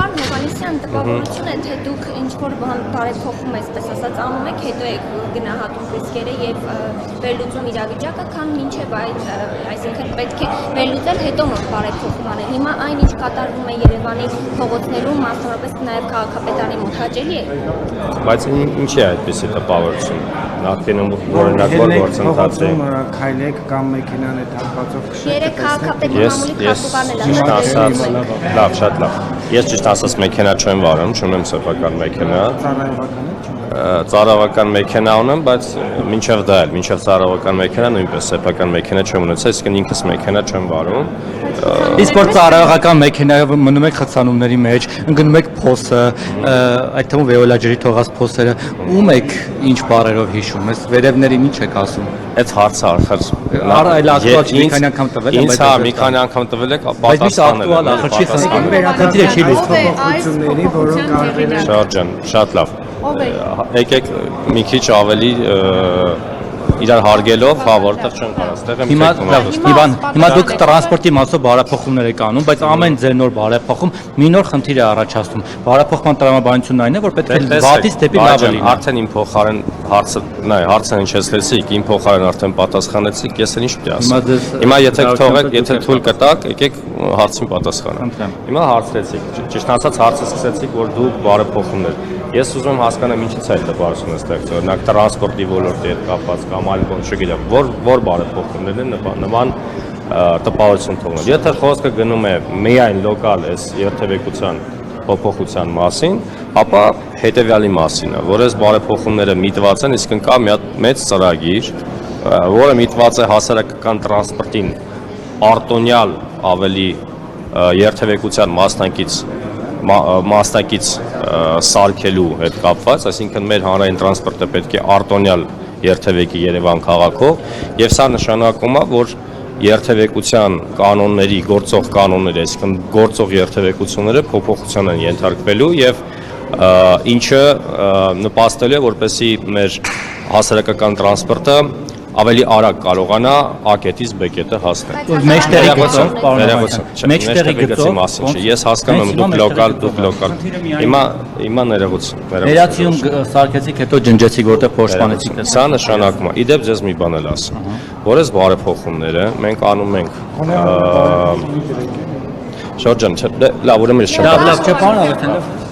Պարոն Հովհաննիսյան, տպավորություն է, թե դուք ինչ-որ բան բարեփոխում եք, ասած անում եք, հետո եք գնահատում ռիսկերը եւ վերլուծում իրավիճակը, քան մինչեւ այդ, այսինքն պետք է վերլուծել, հետո մոտ բարեփոխում անել։ Հիմա այն, ինչ կատարվում է Երևանի փողոցներում, մասնավորապես նաեւ քաղաքապետարանի մոտ հաճելի է։ Բայց ինչ է այդպիսի տպավորություն։ Նախկինում օրինակավոր գործընթաց է։ Քայլեք կամ մեքենան է թափվածով քշեք։ Երեք քաղաքապետի մամուլի քարտուղարն Ճիշտ ասած, լավ, շատ լավ։ Ես ճիշտ ասած մեքենա չեմ վարում, չունեմ սեփական մեքենա։ Ծառայական մեքենա ունեմ, բայց մինչև դա էլ, մինչև ծառայական մեքենա նույնպես սեփական մեքենա չեմ ունեցել, այսինքն ինքս մեքենա չեմ վարում։ Իսկ որ ծառայական մեքենայով մնում եք խցանումների մեջ, ընկնում եք փոսը, այդ թվում Վեոլա ջրի թողած փոսերը, ում եք ինչ բառերով հիշում, այս վերևներին ինչ եք ասում։ Այդ հարցը արխար։ Այլ ակտուալ չի, մի քանի անգամ տվել եմ, բայց հա, մի քանի անգամ տվել եք, պատասխանել եմ։ Բայց մի ակտուալ չի չի փոփոխությունների, որոնք արվել են։ Շրջան, շատ լավ։ Եկեք մի քիչ ավելի իրար հարգելով, հա, որտեղ չեն կարող։ Հիմա դուք տրանսպորտի մասով բարեփոխումներ եք անում, բայց ամեն ձեր նոր բարեփոխում մի նոր խնդիր է առաջացնում։ Բարեփոխման տրամաբանությունն այն է, որ պետք է վատից դեպի լավը լինի։ Արդեն իմ փոխարեն հարցը, հարցը հնչեցրեցիք, իմ փոխարեն արդեն պատասխանեցիք, ես էլ ինչ պիտի ասեմ։ Հիմա եթե թողեք, եթե թույլ կտաք, եկեք հարցին պատասխանեմ։ Հիմա հարցրեցիք, ճիշտ ասած հարցը սկսեցիք, որ դուք բարեփոխումներ։ Ես ուզում եմ հասկանամ ինչից է տպավորությունը ստեղծվել, օրինակ տրանսպորտի ոլորտի հետ կապված կամ այլ բան, չգիտեմ, որ բարեփոխումներն են նման տպավորություն թողնել։ Եթե խոսքը գնում է միայն լոկալ այս երթևեկության փոփոխության մասին, ապա հետևյալի մասին է, որ այս բարեփոխումները միտված են, իսկ կա մի հատ մեծ ծրագիր, որը միտված է հասարակական տրանսպորտին արտոնյալ ավելի երթևեկության մասնակից սարքելու հետ կապված, այսինքն մեր հանրային տրանսպորտը պետք է արտոնյալ երթևեկի Երևան քաղաքով, եւ սա նշանակում է, որ երթևեկության կանոնների, գործող կանոնները, այսինքն գործող երթևեկությունները փոփոխության են ենթարկվելու եւ ինչը նպաստելու է, որպեսզի մեր հասարակական տրանսպորտը ավելի արագ կարողանա A կետից B կետը հասնել։ Մեջտեղի գծով, ես հասկանում եմ դուք լոկալ։ Հիմա ներողություն։ Վերացիում սարքեցիք, հետո ջնջեցիք, որտեղ փոշմանեցիք։ Սա նշանակում է, իդեպ ձեզ մի բան էլ ասեմ, որ այս բարեփոխումները մենք անում ենք Շրջան, լավ, ուրեմն ես չեմ։ Լավ, չէ, պարոն Ավետիսյան։